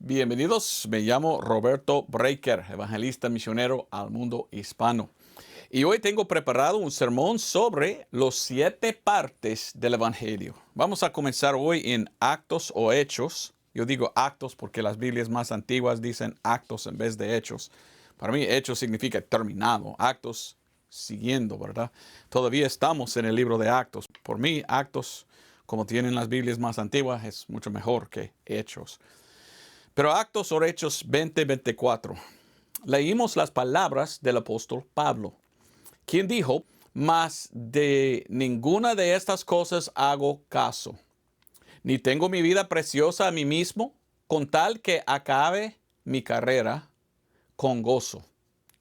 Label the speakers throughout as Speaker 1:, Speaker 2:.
Speaker 1: Bienvenidos, me llamo Roberto Breaker, evangelista misionero al mundo hispano. Y hoy tengo preparado un sermón sobre los 7 partes del Evangelio. Vamos a comenzar hoy en Actos o Hechos. Yo digo Actos porque las Biblias más antiguas dicen Actos en vez de Hechos. Para mí, Hechos significa terminado, Actos siguiendo, ¿verdad? Todavía estamos en el libro de Actos. Por mí, Actos, como tienen las Biblias más antiguas, es mucho mejor que Hechos. Pero Actos o Hechos 20-24. Leímos las palabras del apóstol Pablo, quien dijo: mas de ninguna de estas cosas hago caso, ni tengo mi vida preciosa a mí mismo, con tal que acabe mi carrera con gozo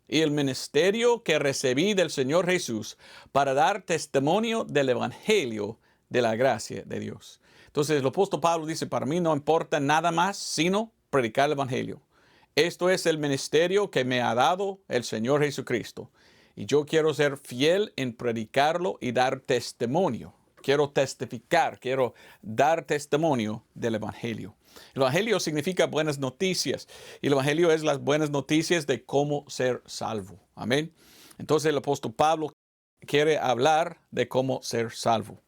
Speaker 1: y el ministerio que recibí del Señor Jesús para dar testimonio del evangelio de la gracia de Dios. Entonces el apóstol Pablo dice: para mí no importa nada más sino predicar el evangelio. Esto es el ministerio que me ha dado el Señor Jesucristo. Y yo quiero ser fiel en predicarlo y dar testimonio. Quiero testificar, quiero dar testimonio del evangelio. El evangelio significa buenas noticias. Y el evangelio es las buenas noticias de cómo ser salvo. Amén. Entonces el apóstol Pablo quiere hablar de cómo ser salvo.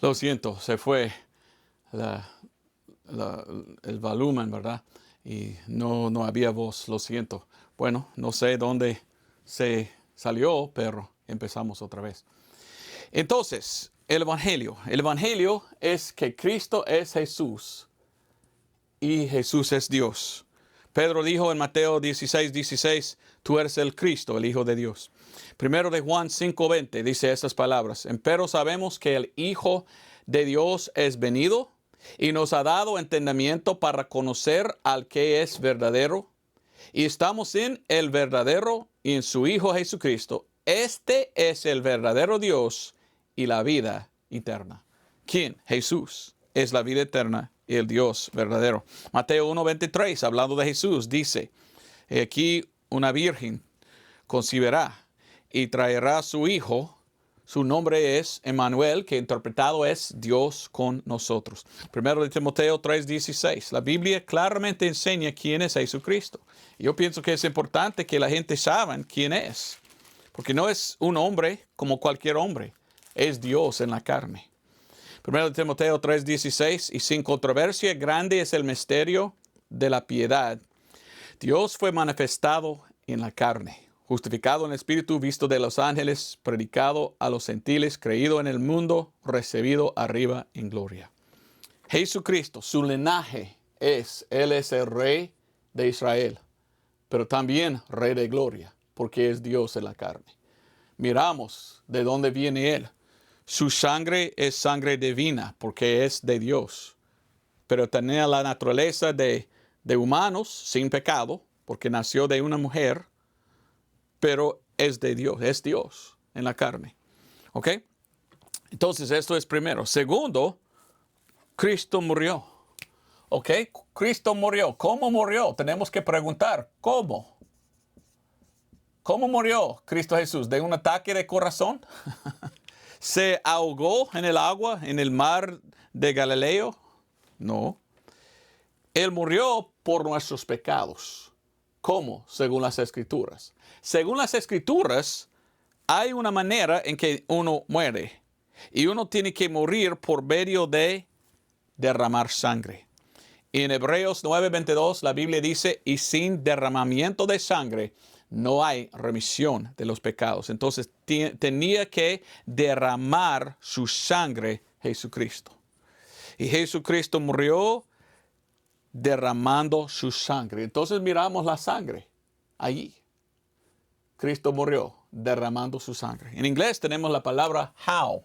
Speaker 1: Lo siento, se fue el volumen, ¿verdad? Y no había voz, lo siento. Bueno, no sé dónde se salió, pero empezamos otra vez. Entonces, el Evangelio es que Cristo es Jesús y Jesús es Dios. Pedro dijo en Mateo 16:16, tú eres el Cristo, el Hijo de Dios. Primero de Juan 5:20 dice esas palabras: empero sabemos que el Hijo de Dios es venido y nos ha dado entendimiento para conocer al que es verdadero. Y estamos en el verdadero y en su Hijo Jesucristo. Este es el verdadero Dios y la vida eterna. ¿Quién? Jesús es la vida eterna y el Dios verdadero. Mateo 1:23, hablando de Jesús, dice: aquí una virgen concebirá y traerá a su hijo. Su nombre es Emmanuel, que interpretado es Dios con nosotros. Primero de Timoteo 3:16. La Biblia claramente enseña quién es Jesucristo. Yo pienso que es importante que la gente sepa quién es, porque no es un hombre como cualquier hombre. Es Dios en la carne. Primero de Timoteo 3:16. Y sin controversia grande es el misterio de la piedad. Dios fue manifestado en la carne, justificado en el Espíritu, visto de los ángeles, predicado a los gentiles, creído en el mundo, recibido arriba en gloria. Jesucristo, su linaje Él es el Rey de Israel, pero también Rey de gloria, porque es Dios en la carne. Miramos de dónde viene Él. Su sangre es sangre divina, porque es de Dios, pero tenía la naturaleza de humanos sin pecado, porque nació de una mujer, pero es de Dios, es Dios en la carne. ¿Ok? Entonces, esto es primero. Segundo, Cristo murió. ¿Ok? Cristo murió. ¿Cómo murió? Tenemos que preguntar, ¿cómo? ¿Cómo murió Cristo Jesús? ¿De un ataque de corazón? ¿Se ahogó en el agua, en el mar de Galileo? No. Él murió por nuestros pecados. ¿Cómo? Según las Escrituras. Según las Escrituras, hay una manera en que uno muere. Y uno tiene que morir por medio de derramar sangre. Y en Hebreos 9:22 la Biblia dice: y sin derramamiento de sangre no hay remisión de los pecados. Entonces tenía que derramar su sangre Jesucristo. Y Jesucristo murió derramando su sangre. Entonces miramos la sangre allí. Cristo murió derramando su sangre. En inglés tenemos la palabra how.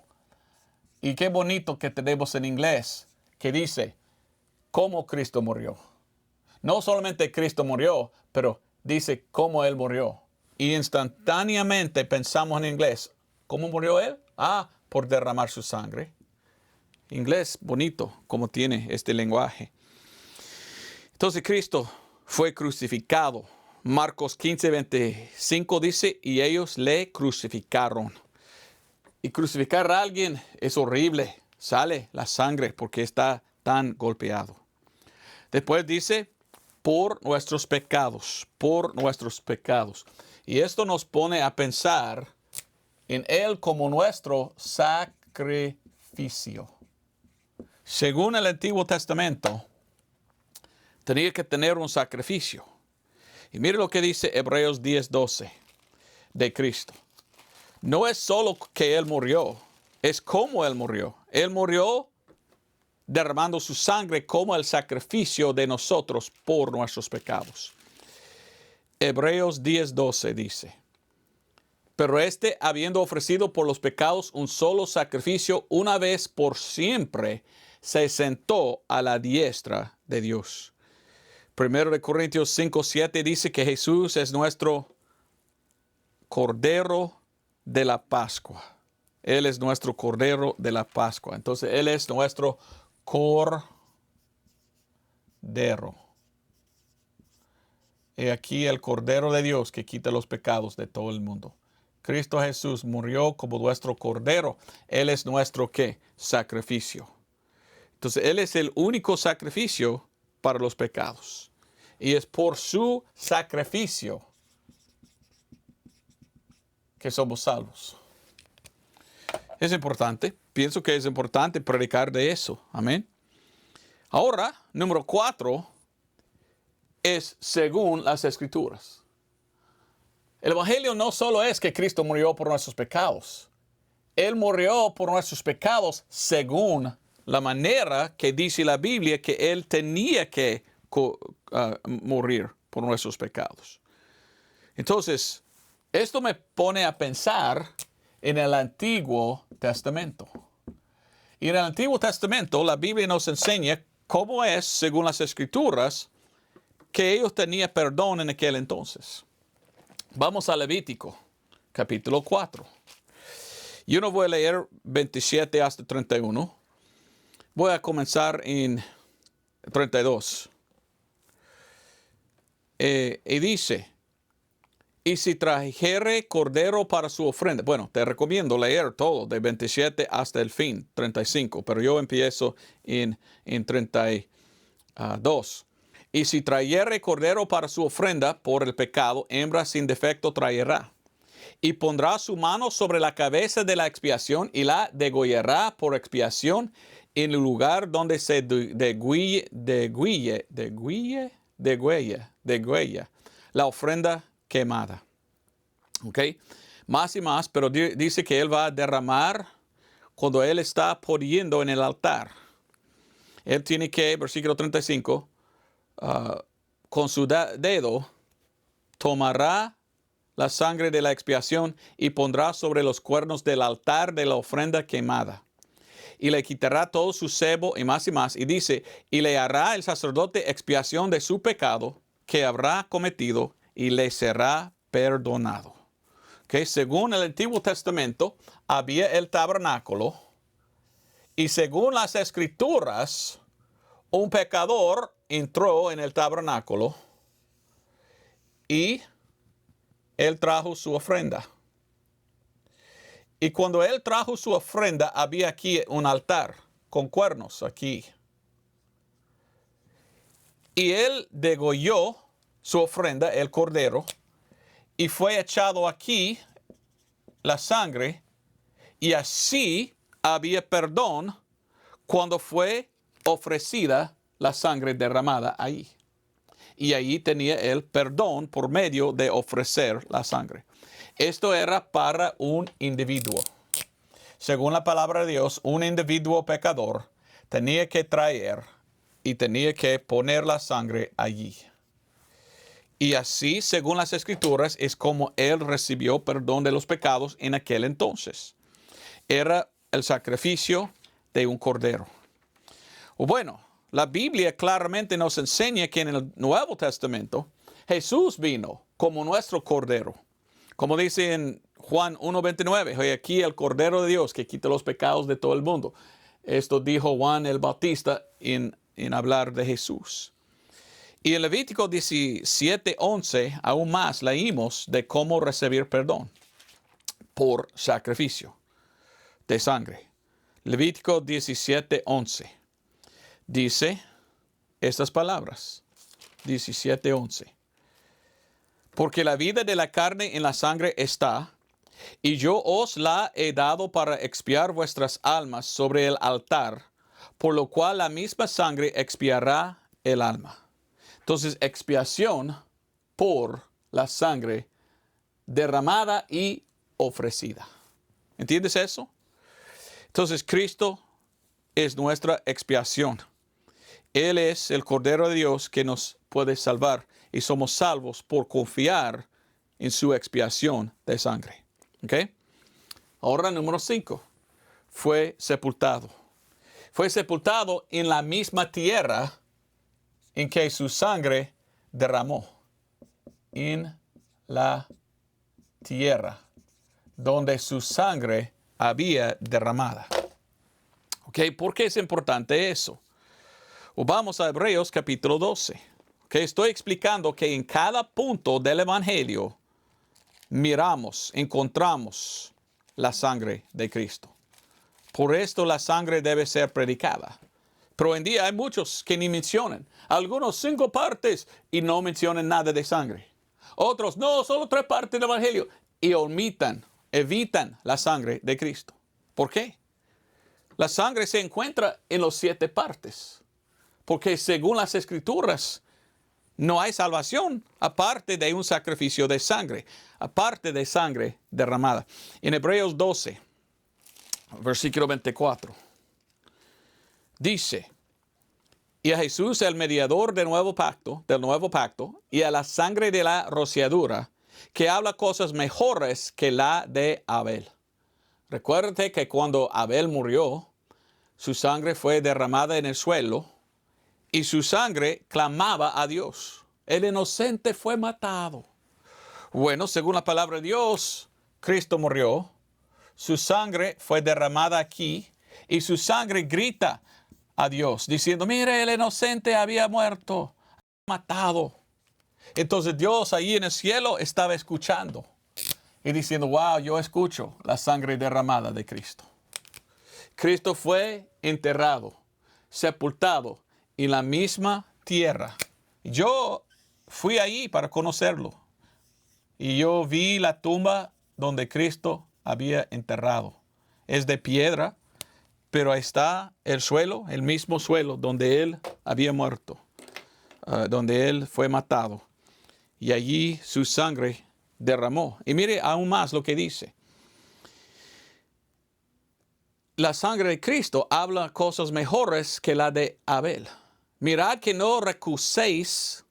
Speaker 1: Y qué bonito que tenemos en inglés, que dice cómo Cristo murió. No solamente Cristo murió, pero dice cómo Él murió. Y instantáneamente pensamos en inglés. ¿Cómo murió Él? Por derramar su sangre. Inglés bonito, como tiene este lenguaje. Entonces Cristo fue crucificado Marcos 15:25 dice, y ellos le crucificaron. Y crucificar a alguien es horrible. Sale la sangre porque está tan golpeado. Después dice, por nuestros pecados, por nuestros pecados. Y esto nos pone a pensar en Él como nuestro sacrificio. Según el Antiguo Testamento, tenía que tener un sacrificio. Y mire lo que dice Hebreos 10:12 de Cristo. No es solo que Él murió, es cómo Él murió. Él murió derramando su sangre como el sacrificio de nosotros por nuestros pecados. Hebreos 10:12 dice, pero habiendo ofrecido por los pecados un solo sacrificio una vez por siempre, se sentó a la diestra de Dios. 1 Corintios 5:7 dice que Jesús es nuestro Cordero de la Pascua. Él es nuestro Cordero de la Pascua. Entonces, Él es nuestro Cordero. He aquí el Cordero de Dios que quita los pecados de todo el mundo. Cristo Jesús murió como nuestro Cordero. Él es nuestro, ¿qué? Sacrificio. Entonces, Él es el único sacrificio para los pecados. Y es por su sacrificio que somos salvos. Es importante. Pienso que es importante predicar de eso. Amén. Ahora, número 4 es según las Escrituras. El Evangelio no solo es que Cristo murió por nuestros pecados. Él murió por nuestros pecados según la manera que dice la Biblia que Él tenía que morir por nuestros pecados. Entonces, esto me pone a pensar en el Antiguo Testamento. Y en el Antiguo Testamento la Biblia nos enseña cómo es, según las Escrituras, que ellos tenían perdón en aquel entonces. Vamos a Levítico, capítulo 4. Yo no voy a leer 27 hasta 31. Voy a comenzar en 32. Y dice, y si trajere cordero para su ofrenda. Bueno, te recomiendo leer todo, de 27 hasta el fin, 35. Pero yo empiezo en 32. Y si trajere cordero para su ofrenda por el pecado, hembra sin defecto traerá. Y pondrá su mano sobre la cabeza de la expiación y la degollará por expiación en el lugar donde se degüelle la ofrenda quemada. ¿Ok? Más y más, pero dice que Él va a derramar cuando Él está poniendo en el altar. Él tiene que, versículo 35, con su dedo tomará la sangre de la expiación y pondrá sobre los cuernos del altar de la ofrenda quemada. Y le quitará todo su sebo y más, y dice, y le hará el sacerdote expiación de su pecado que habrá cometido y le será perdonado. Okay. Según el Antiguo Testamento, había el tabernáculo y según las Escrituras, un pecador entró en el tabernáculo y él trajo su ofrenda. Y cuando él trajo su ofrenda, había aquí un altar con cuernos aquí. Y él degolló su ofrenda, el cordero, y fue echado aquí la sangre, y así había perdón cuando fue ofrecida la sangre derramada ahí. Y ahí tenía el perdón por medio de ofrecer la sangre. Esto era para un individuo. Según la palabra de Dios, un individuo pecador tenía que traer y tenía que poner la sangre allí. Y así, según las Escrituras, es como él recibió perdón de los pecados en aquel entonces. Era el sacrificio de un cordero. Bueno, la Biblia claramente nos enseña que en el Nuevo Testamento Jesús vino como nuestro cordero. Como dice en Juan 1:29, hoy aquí el Cordero de Dios que quita los pecados de todo el mundo. Esto dijo Juan el Bautista en hablar de Jesús. Y en Levítico 17:11 aún más leímos de cómo recibir perdón por sacrificio de sangre. Levítico 17:11 dice estas palabras. 17:11. Porque la vida de la carne en la sangre está, y yo os la he dado para expiar vuestras almas sobre el altar, por lo cual la misma sangre expiará el alma. Entonces, expiación por la sangre derramada y ofrecida. ¿Entiendes eso? Entonces, Cristo es nuestra expiación. Él es el Cordero de Dios que nos puede salvar y somos salvos por confiar en su expiación de sangre. ¿Ok? Ahora, número 5. Fue sepultado. Fue sepultado en la misma tierra en que su sangre derramó. En la tierra donde su sangre había derramada. ¿Ok? ¿Por qué es importante eso? Vamos a Hebreos capítulo 12. ¿Ok? Estoy explicando que en cada punto del Evangelio encontramos la sangre de Cristo. Por esto la sangre debe ser predicada. Pero hoy en día hay muchos que ni mencionan. Algunos 5 partes y no mencionan nada de sangre. Otros, no, solo 3 partes del Evangelio. Y evitan la sangre de Cristo. ¿Por qué? La sangre se encuentra en los 7 partes. Porque según las Escrituras, no hay salvación aparte de un sacrificio de sangre, aparte de sangre derramada. En Hebreos 12, versículo 24, dice, y a Jesús, el mediador del nuevo pacto, y a la sangre de la rociadura, que habla cosas mejores que la de Abel. Recuérdate que cuando Abel murió, su sangre fue derramada en el suelo, y su sangre clamaba a Dios. El inocente fue matado. Bueno, según la palabra de Dios, Cristo murió. Su sangre fue derramada aquí. Y su sangre grita a Dios, diciendo, mire, el inocente había muerto, matado. Entonces Dios ahí en el cielo estaba escuchando. Y diciendo, wow, yo escucho la sangre derramada de Cristo. Cristo fue enterrado, sepultado en la misma tierra. Yo fui ahí para conocerlo. Y yo vi la tumba donde Cristo había enterrado. Es de piedra, pero ahí está el suelo, el mismo suelo donde él había muerto, donde él fue matado. Y allí su sangre derramó. Y mire aún más lo que dice. La sangre de Cristo habla cosas mejores que la de Abel. Mirad que no recuséis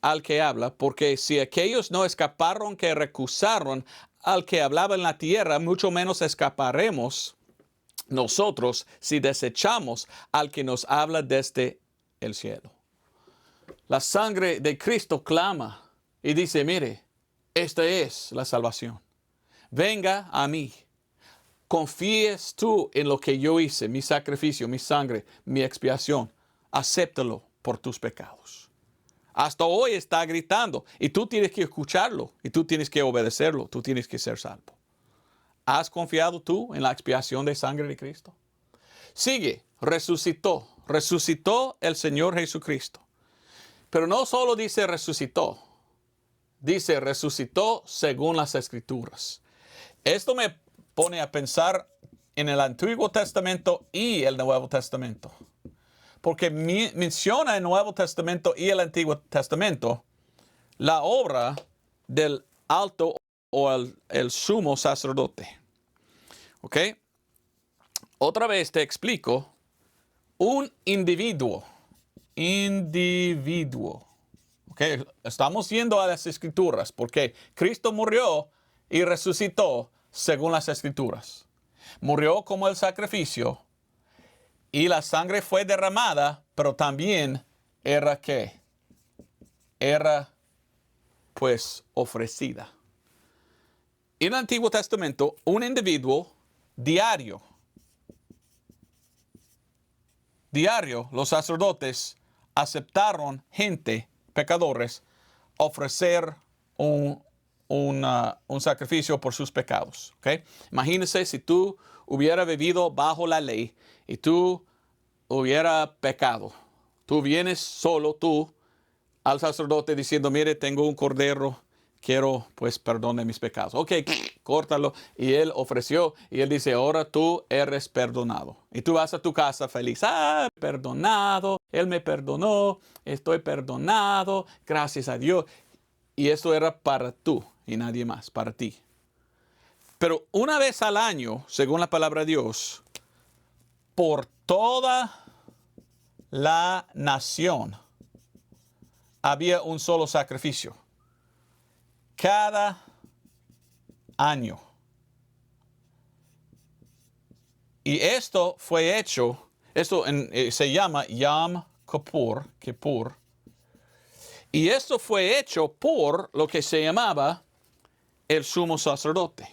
Speaker 1: al que habla, porque si aquellos no escaparon que recusaron al que hablaba en la tierra, mucho menos escaparemos nosotros si desechamos al que nos habla desde el cielo. La sangre de Cristo clama y dice, mire, esta es la salvación. Venga a mí. Confíes tú en lo que yo hice, mi sacrificio, mi sangre, mi expiación. Acéptalo por tus pecados. Hasta hoy está gritando y tú tienes que escucharlo y tú tienes que obedecerlo, tú tienes que ser salvo. ¿Has confiado tú en la expiación de sangre de Cristo? Sigue, resucitó el Señor Jesucristo. Pero no solo dice resucitó según las Escrituras. Esto me pone a pensar en el Antiguo Testamento y el Nuevo Testamento. Porque menciona el Nuevo Testamento y el Antiguo Testamento la obra del alto o el sumo sacerdote. ¿Ok? Otra vez te explico. Un individuo. ¿Ok? Estamos yendo a las Escrituras porque Cristo murió y resucitó según las Escrituras. Murió como el sacrificio y la sangre fue derramada, pero también era ¿qué? Era pues ofrecida. En el Antiguo Testamento, un individuo diario, los sacerdotes aceptaron gente, pecadores, ofrecer un sacrificio por sus pecados. ¿Okay? Imagínense si tú hubieras vivido bajo la ley y tú hubieras pecado. Tú vienes solo, tú, al sacerdote diciendo, mire, tengo un cordero, quiero, pues, perdone mis pecados. Ok, córtalo. Y él ofreció, y él dice, ahora tú eres perdonado. Y tú vas a tu casa feliz. Perdonado, él me perdonó, estoy perdonado, gracias a Dios. Y esto era para tú y nadie más, para ti. Pero una vez al año, según la palabra de Dios, por toda la nación había un solo sacrificio. Cada año. Y esto fue hecho, se llama Yom Kippur. Y esto fue hecho por lo que se llamaba el sumo sacerdote.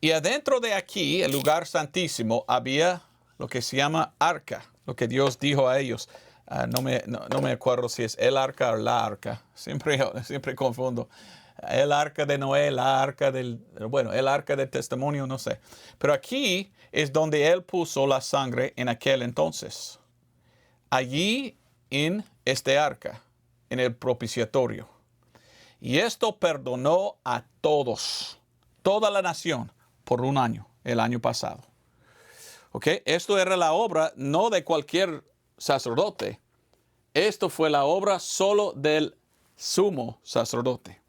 Speaker 1: Y adentro de aquí, el lugar santísimo, había lo que se llama arca, lo que Dios dijo a ellos. No me acuerdo si es el arca o la arca. Siempre confundo. El arca de Noé, el arca del testimonio, no sé. Pero aquí es donde él puso la sangre en aquel entonces. Allí en este arca, en el propiciatorio. Y esto perdonó a todos, toda la nación, por un año, el año pasado. ¿Ok? Esto era la obra no de cualquier sacerdote. Esto fue la obra solo del sumo sacerdote.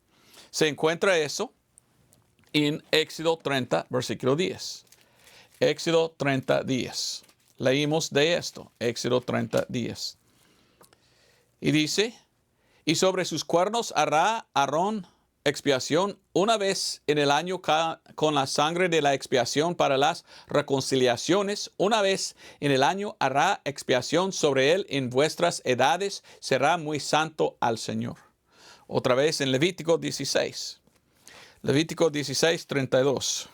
Speaker 1: Se encuentra eso en Éxodo 30, versículo 10. Éxodo 30, 10. Leímos de esto, Éxodo 30, 10. Y dice, y sobre sus cuernos hará Aarón expiación una vez en el año con la sangre de la expiación para las reconciliaciones. Una vez en el año hará expiación sobre él en vuestras edades. Será muy santo al Señor. Otra vez en Levítico 16. Levítico 16, 32.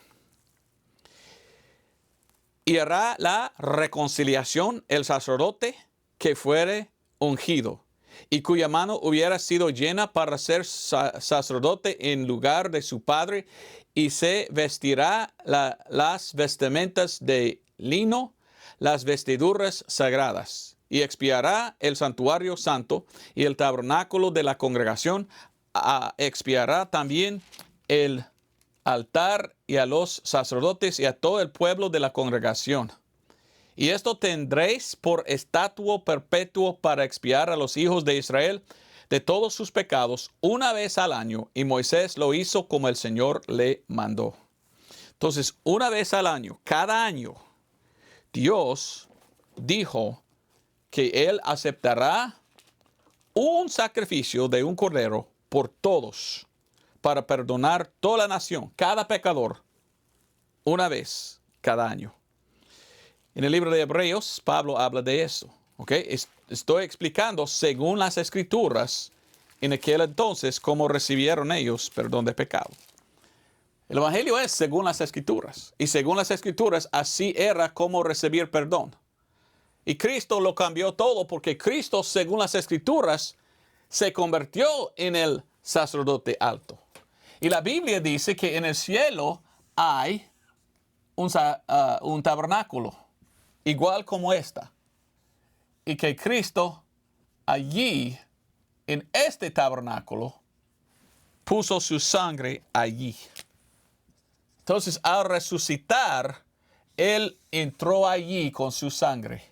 Speaker 1: Y hará la reconciliación el sacerdote que fuere ungido, y cuya mano hubiera sido llena para ser sacerdote en lugar de su padre, y se vestirá las vestimentas de lino, las vestiduras sagradas, y expiará el santuario santo y el tabernáculo de la congregación, expiará también el altar y a los sacerdotes y a todo el pueblo de la congregación. Y esto tendréis por estatuto perpetuo para expiar a los hijos de Israel de todos sus pecados una vez al año. Y Moisés lo hizo como el Señor le mandó. Entonces, una vez al año, cada año, Dios dijo que Él aceptará un sacrificio de un cordero por todos, para perdonar toda la nación, cada pecador, una vez cada año. En el libro de Hebreos, Pablo habla de eso. ¿Okay? Estoy explicando según las Escrituras, en aquel entonces, cómo recibieron ellos perdón de pecado. El Evangelio es según las Escrituras. Y según las Escrituras, así era como recibir perdón. Y Cristo lo cambió todo porque Cristo, según las Escrituras, se convirtió en el sacerdote alto. Y la Biblia dice que en el cielo hay un tabernáculo, igual como esta. Y que Cristo allí, en este tabernáculo, puso su sangre allí. Entonces, al resucitar, Él entró allí con su sangre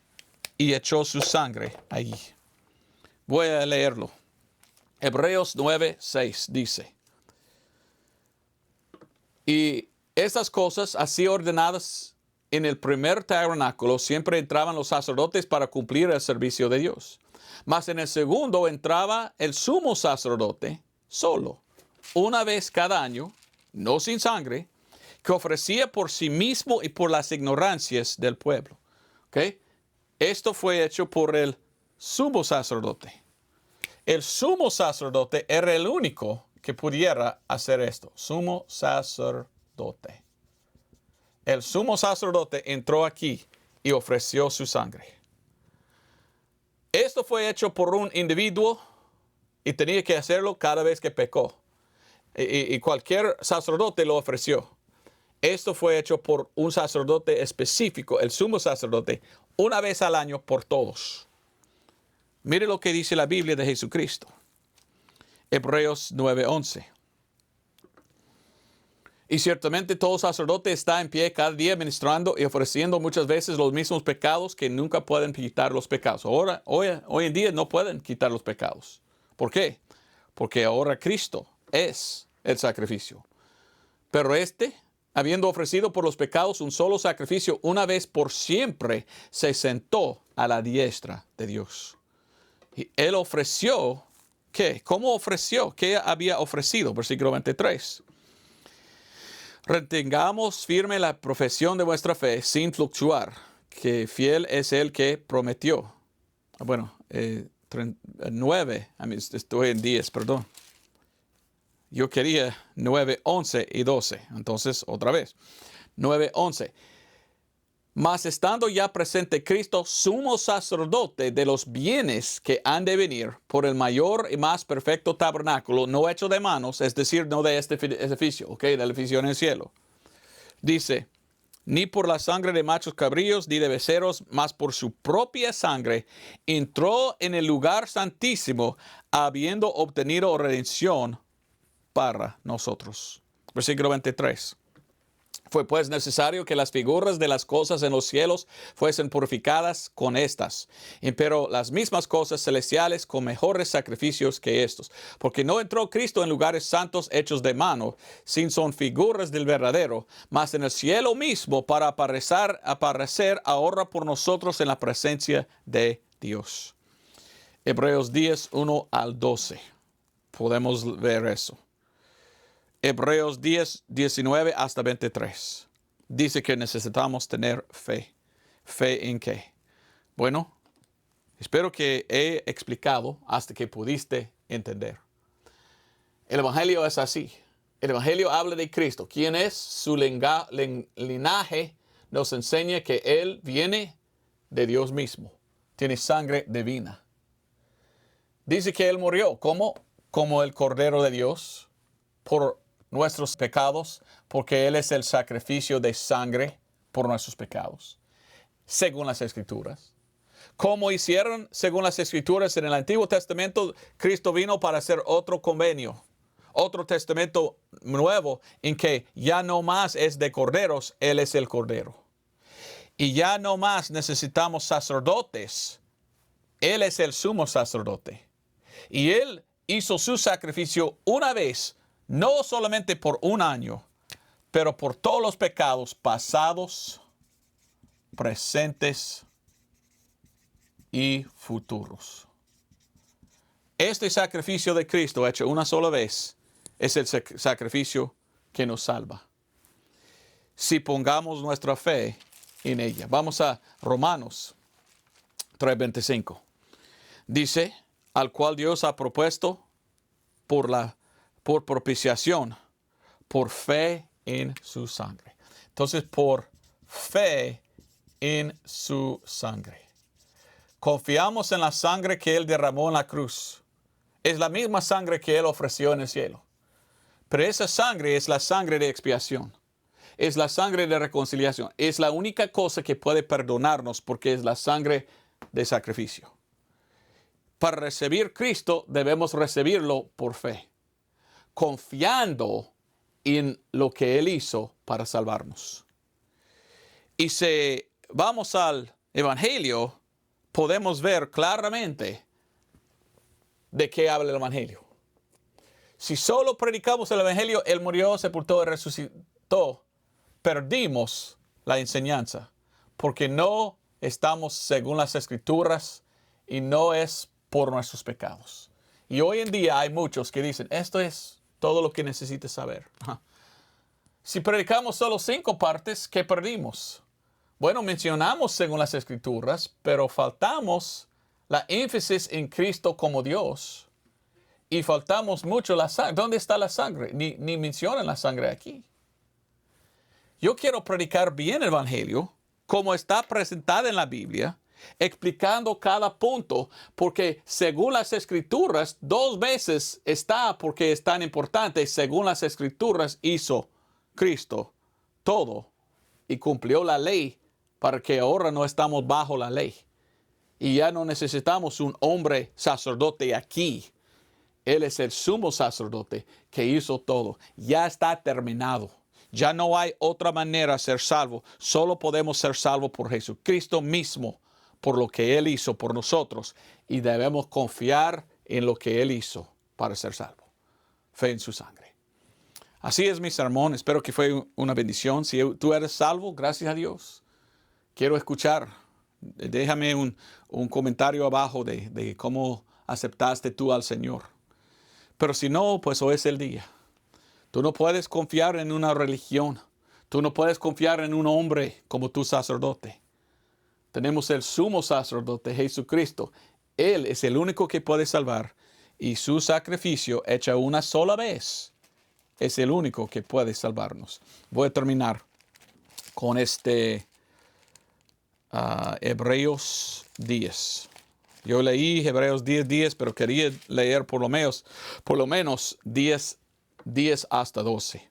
Speaker 1: y echó su sangre allí. Voy a leerlo. Hebreos 9:6 dice, y estas cosas así ordenadas en el primer tabernáculo, siempre entraban los sacerdotes para cumplir el servicio de Dios. Mas en el segundo entraba el sumo sacerdote solo, una vez cada año, no sin sangre, que ofrecía por sí mismo y por las ignorancias del pueblo. ¿Okay? Esto fue hecho por el sumo sacerdote. El sumo sacerdote era el único que pudiera hacer esto. Sumo sacerdote. El sumo sacerdote entró aquí y ofreció su sangre. Esto fue hecho por un individuo y tenía que hacerlo cada vez que pecó. Y cualquier sacerdote lo ofreció. Esto fue hecho por un sacerdote específico, el sumo sacerdote, una vez al año por todos. Mire lo que dice la Biblia de Jesucristo. Hebreos 9:11. Y ciertamente todo sacerdote está en pie cada día ministrando y ofreciendo muchas veces los mismos pecados que nunca pueden quitar los pecados. Hoy en día no pueden quitar los pecados. ¿Por qué? Porque ahora Cristo es el sacrificio. Pero habiendo ofrecido por los pecados un solo sacrificio una vez por siempre, se sentó a la diestra de Dios. Y él ofreció, ¿qué? ¿Cómo ofreció? ¿Qué había ofrecido? Versículo 23. Retengamos firme la profesión de vuestra fe sin fluctuar, que fiel es el que prometió. Bueno, 9, estoy en 10, perdón. Yo quería 9, 11 y 12. Entonces, otra vez. 9, 11. Mas estando ya presente Cristo, sumo sacerdote de los bienes que han de venir por el mayor y más perfecto tabernáculo, no hecho de manos, es decir, no de este edificio, del edificio en el cielo. Dice, ni por la sangre de machos cabríos, ni de becerros, mas por su propia sangre, entró en el lugar santísimo, habiendo obtenido redención para nosotros. Versículo 23. Fue pues necesario que las figuras de las cosas en los cielos fuesen purificadas con estas, pero las mismas cosas celestiales con mejores sacrificios que estos. Porque no entró Cristo en lugares santos hechos de mano, sin son figuras del verdadero, mas en el cielo mismo para aparecer ahora por nosotros en la presencia de Dios. Hebreos 10, 1 al 12. Podemos ver eso. Hebreos 10, 19 hasta 23. Dice que necesitamos tener fe. ¿Fe en qué? Bueno, espero que he explicado hasta que pudiste entender. El Evangelio es así. El Evangelio habla de Cristo. ¿Quién es? Su linaje nos enseña que Él viene de Dios mismo. Tiene sangre divina. Dice que Él murió. ¿Cómo? Como el Cordero de Dios por nuestros pecados, porque Él es el sacrificio de sangre por nuestros pecados, según las Escrituras. Como hicieron según las Escrituras en el Antiguo Testamento, Cristo vino para hacer otro convenio, otro testamento nuevo, en que ya no más es de corderos, Él es el Cordero. Y ya no más necesitamos sacerdotes, Él es el sumo sacerdote. Y Él hizo su sacrificio una vez, no solamente por un año, pero por todos los pecados pasados, presentes y futuros. Este sacrificio de Cristo hecho una sola vez es el sacrificio que nos salva. Si pongamos nuestra fe en ella. Vamos a Romanos 3:25. Dice, al cual Dios ha propuesto por propiciación, por fe en su sangre. Entonces, por fe en su sangre. Confiamos en la sangre que Él derramó en la cruz. Es la misma sangre que Él ofreció en el cielo. Pero esa sangre es la sangre de expiación. Es la sangre de reconciliación. Es la única cosa que puede perdonarnos porque es la sangre de sacrificio. Para recibir Cristo debemos recibirlo por fe, confiando en lo que Él hizo para salvarnos. Y si vamos al Evangelio, podemos ver claramente de qué habla el Evangelio. Si solo predicamos el Evangelio, Él murió, sepultó y resucitó, perdimos la enseñanza, porque no estamos según las Escrituras y no es por nuestros pecados. Y hoy en día hay muchos que dicen, esto es todo lo que necesitas saber. Si predicamos solo 5 partes, ¿qué perdimos? Bueno, mencionamos según las Escrituras, pero faltamos la énfasis en Cristo como Dios. Y faltamos mucho la sangre. ¿Dónde está la sangre? Ni mencionan la sangre aquí. Yo quiero predicar bien el Evangelio, como está presentada en la Biblia, explicando cada punto, porque según las Escrituras, 2 veces está, porque es tan importante, según las Escrituras hizo Cristo todo y cumplió la ley para que ahora no estamos bajo la ley. Y ya no necesitamos un hombre sacerdote aquí. Él es el sumo sacerdote que hizo todo. Ya está terminado. Ya no hay otra manera de ser salvo. Solo podemos ser salvos por Jesucristo mismo, por lo que Él hizo por nosotros. Y debemos confiar en lo que Él hizo para ser salvo. Fe en su sangre. Así es mi sermón. Espero que fue una bendición. Si tú eres salvo, gracias a Dios. Quiero escuchar. Déjame un comentario abajo de cómo aceptaste tú al Señor. Pero si no, pues hoy es el día. Tú no puedes confiar en una religión. Tú no puedes confiar en un hombre como tu sacerdote. Tenemos el sumo sacerdote, Jesucristo. Él es el único que puede salvar. Y su sacrificio hecho una sola vez es el único que puede salvarnos. Voy a terminar con Hebreos 10. Yo leí Hebreos 10, pero quería leer por lo menos 10 hasta 12.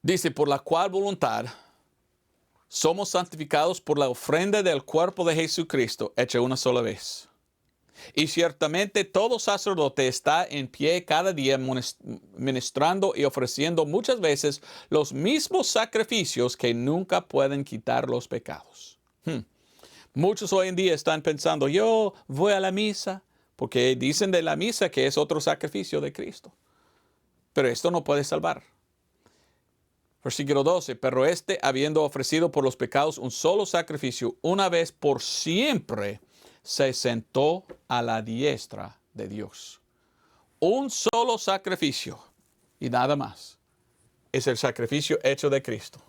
Speaker 1: Dice, por la cual voluntad somos santificados por la ofrenda del cuerpo de Jesucristo, hecha una sola vez. Y ciertamente todo sacerdote está en pie cada día ministrando y ofreciendo muchas veces los mismos sacrificios que nunca pueden quitar los pecados. Muchos hoy en día están pensando, yo voy a la misa, porque dicen de la misa que es otro sacrificio de Cristo. Pero esto no puede salvar. Versículo 12, pero habiendo ofrecido por los pecados un solo sacrificio, una vez por siempre, se sentó a la diestra de Dios. Un solo sacrificio y nada más. Es el sacrificio hecho de Cristo.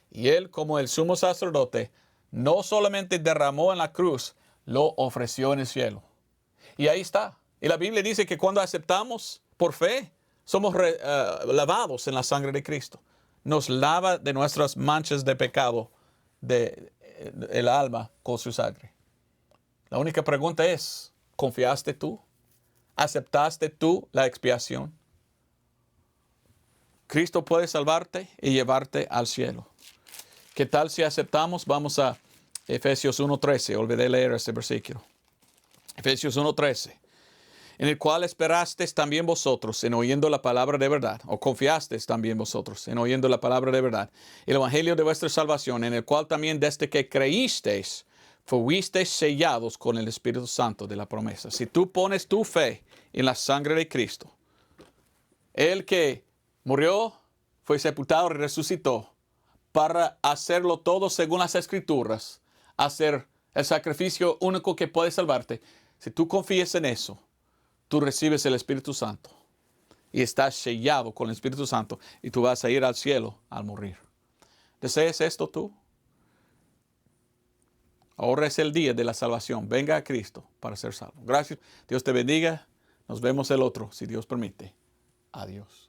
Speaker 1: Y Él, como el sumo sacerdote, no solamente derramó en la cruz, lo ofreció en el cielo. Y ahí está. Y la Biblia dice que cuando aceptamos por fe, somos lavados en la sangre de Cristo. Nos lava de nuestras manchas de pecado, el alma con su sangre. La única pregunta es, ¿confiaste tú? ¿Aceptaste tú la expiación? Cristo puede salvarte y llevarte al cielo. ¿Qué tal si aceptamos? Vamos a Efesios 1:13. Olvidé leer ese versículo. Efesios 1:13. En el cual esperasteis también vosotros en oyendo la palabra de verdad, o confiasteis también vosotros en oyendo la palabra de verdad, el evangelio de vuestra salvación, en el cual también desde que creísteis, fuisteis sellados con el Espíritu Santo de la promesa. Si tú pones tu fe en la sangre de Cristo, Él que murió, fue sepultado y resucitó para hacerlo todo según las Escrituras, hacer el sacrificio único que puede salvarte. Si tú confías en eso, tú recibes el Espíritu Santo y estás sellado con el Espíritu Santo y tú vas a ir al cielo al morir. ¿Deseas esto tú? Ahora es el día de la salvación. Venga a Cristo para ser salvo. Gracias. Dios te bendiga. Nos vemos el otro, si Dios permite. Adiós.